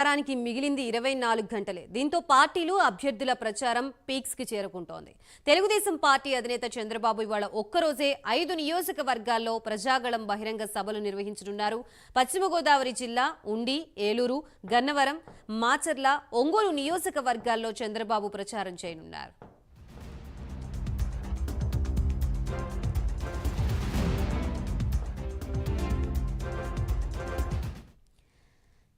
ప్రచారానికి మిగిలింది 24 గంటలే. దీంతో పార్టీలు అభ్యర్థుల ప్రచారం పీక్స్ కి చేరుకుంటోంది. తెలుగుదేశం పార్టీ అధినేత చంద్రబాబు ఇవాళ ఒక్కరోజే 5 నియోజకవర్గాల్లో ప్రజాగళం బహిరంగ సభలు నిర్వహించనున్నారు. పశ్చిమ గోదావరి జిల్లా ఉండి, ఏలూరు, గన్నవరం, మాచర్ల, ఒంగోలు నియోజకవర్గాల్లో చంద్రబాబు ప్రచారం చేయనున్నారు.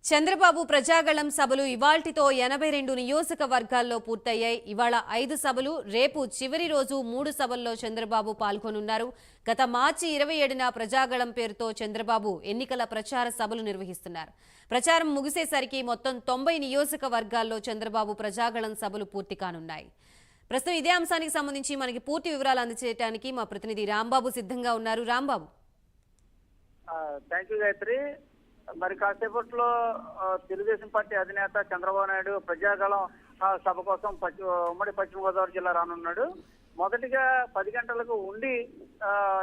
చంద్రబాబు ప్రజాగళం సభలు ఇవాల్టితో 82 నియోజకవర్గాల్లో పూర్తయ్యాయి. ఇవాళ 5 సభలు, రేపు చివరి రోజు 3 సభల్లో చంద్రబాబు పాల్గొనున్నారు. గత మార్చి 27న ప్రజాగళం పేరుతో చంద్రబాబు ఎన్నికల ప్రచార సభలు నిర్వహిస్తున్నారు. ప్రచారం ముగిసేసరికి మొత్తం 90 నియోజకవర్గాల్లో చంద్రబాబు ప్రజాగళం సభలు పూర్తి కానున్నాయి. ప్రస్తుతం ఇదే అంశానికి సంబంధించి మనకి పూర్తి వివరాలు అందజేయడానికి మా ప్రతినిధి రాంబాబు సిద్ధంగా ఉన్నారు. రాంబాబు. Thank you Gayatri. మరి కాసేపట్లో తెలుగుదేశం పార్టీ అధినేత చంద్రబాబు నాయుడు ప్రజాగళం సభ కోసం ఉమ్మడి పశ్చిమ గోదావరి జిల్లా రానున్నాడు. మొదటిగా 10 గంటలకు ఉండి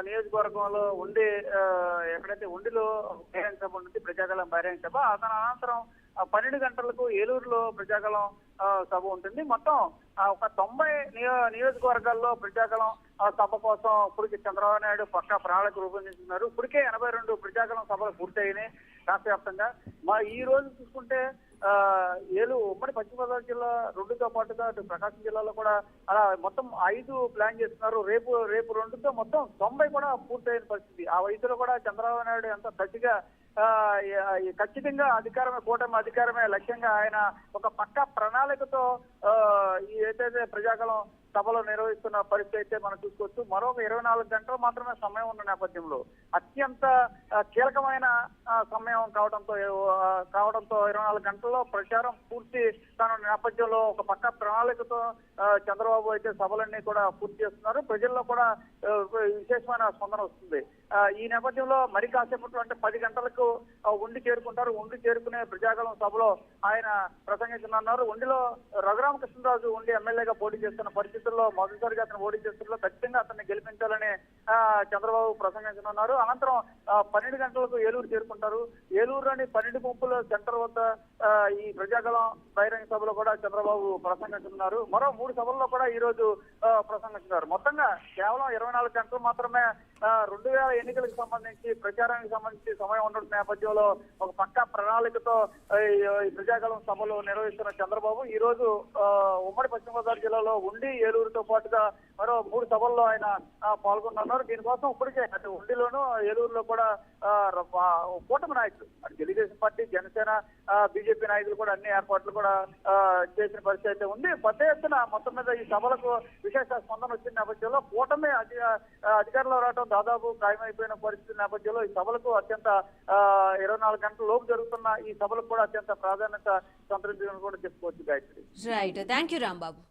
నియోజకవర్గంలో ఉండి ఎక్కడైతే ఉండిలో బహిరంగ సభ ఉంటుంది, ప్రజాగళం బహిరంగ సభ. అనంతరం 12 గంటలకు ఏలూరులో ప్రజాగళం సభ ఉంటుంది. మొత్తం ఒక 90 నియోజకవర్గాల్లో ప్రజాగళం సభ కోసం ఇప్పటికి చంద్రబాబు నాయుడు పక్కా ప్రణాళిక రూపొందించున్నారు. ఇప్పటికే 82 ప్రజాగళం సభలు పూర్తయినాయి రాష్ట్ర వ్యాప్తంగా. ఈ రోజు చూసుకుంటే ఉమ్మడి పశ్చిమ గోదావరి జిల్లా 2తో పాటుగా ప్రకాశం జిల్లాలో కూడా అలా మొత్తం 5 ప్లాన్ చేస్తున్నారు. రేపు 2తో మొత్తం 90 కూడా పూర్తయిన పరిస్థితి. ఆ 5లో కూడా చంద్రబాబు నాయుడు ఎంత గట్టిగా ఖచ్చితంగా కూటమి అధికారమే లక్ష్యంగా ఆయన ఒక పక్కా ప్రణాళికతో ఏదైతే ప్రజాగళం సభలో నిర్వహిస్తున్న పరిస్థితి అయితే మనం చూసుకోవచ్చు. మరొక 24 గంటలు మాత్రమే సమయం ఉన్న నేపథ్యంలో అత్యంత కీలకమైన సమయం కావడంతో 24 గంటల్లో ప్రచారం పూర్తి తన నేపథ్యంలో ఒక పక్క ప్రణాళికతో చంద్రబాబు అయితే సభలన్నీ కూడా పూర్తి చేస్తున్నారు. ప్రజల్లో కూడా విశేషమైన స్పందన వస్తుంది. ఈ నేపథ్యంలో మరి కాసేపట్లో అంటే 10 గంటలకు ఉండి చేరుకుంటారు. ఉండి చేరుకునే ప్రజాగళం సభలో ఆయన ప్రసంగించనున్నారు. ఉండిలో రఘురామకృష్ణరాజు ఉండి ఎమ్మెల్యేగా పోటీ చేస్తున్న పరిస్థితుల్లో మొదటిసారిగా అతను పోటీ చేస్తున్న ఖచ్చితంగా అతన్ని గెలిపించాలని చంద్రబాబు ప్రసంగించనున్నారు. అనంతరం 12 గంటలకు ఏలూరు చేరుకుంటారు. ఏలూరులోని 12 గుంపుల సెంటర్ వద్ద ఈ ప్రజాగళం బహిరంగ సభలో కూడా చంద్రబాబు ప్రసంగించనున్నారు. మరో 3 సభల్లో కూడా ఈ రోజు ప్రసంగించున్నారు. మొత్తంగా కేవలం 24 గంటలు మాత్రమే 2000 ఎన్నికలకు సంబంధించి ప్రచారానికి సంబంధించి సమయం ఉండడం నేపథ్యంలో ఒక పక్కా ప్రణాళికతో ఈ ప్రజాగళం సభలు నిర్వహిస్తున్న చంద్రబాబు ఈ రోజు ఉమ్మడి పశ్చిమ గోదావరి జిల్లాలో ఉండి, ఏలూరుతో పాటుగా మరో 3 సభల్లో ఆయన పాల్గొన్నారు. దీనికోసం ఇప్పటికే అటు ఉండిలోనూ ఏలూరులో కూడా కూటమి నాయకులు అటు తెలుగుదేశం పార్టీ, జనసేన, బీజేపీ నాయకులు కూడా అన్ని ఏర్పాట్లు కూడా చేసిన పరిస్థితి అయితే ఉంది. పెద్ద ఎత్తున మొత్తం మీద ఈ సభలకు విశేష స్పందన వచ్చిన నేపథ్యంలో కూటమి అధికారంలో రావడం దాదాపు ఖాయమైపోయిన పరిస్థితి నేపథ్యంలో ఈ సభలకు అత్యంత 24 గంటల లోపు జరుగుతున్న ఈ సభలకు కూడా అత్యంత ప్రాధాన్యత సంతరించుకుని కూడా చెప్పుకోవచ్చు Gayatri. Right, thank you Rambabu.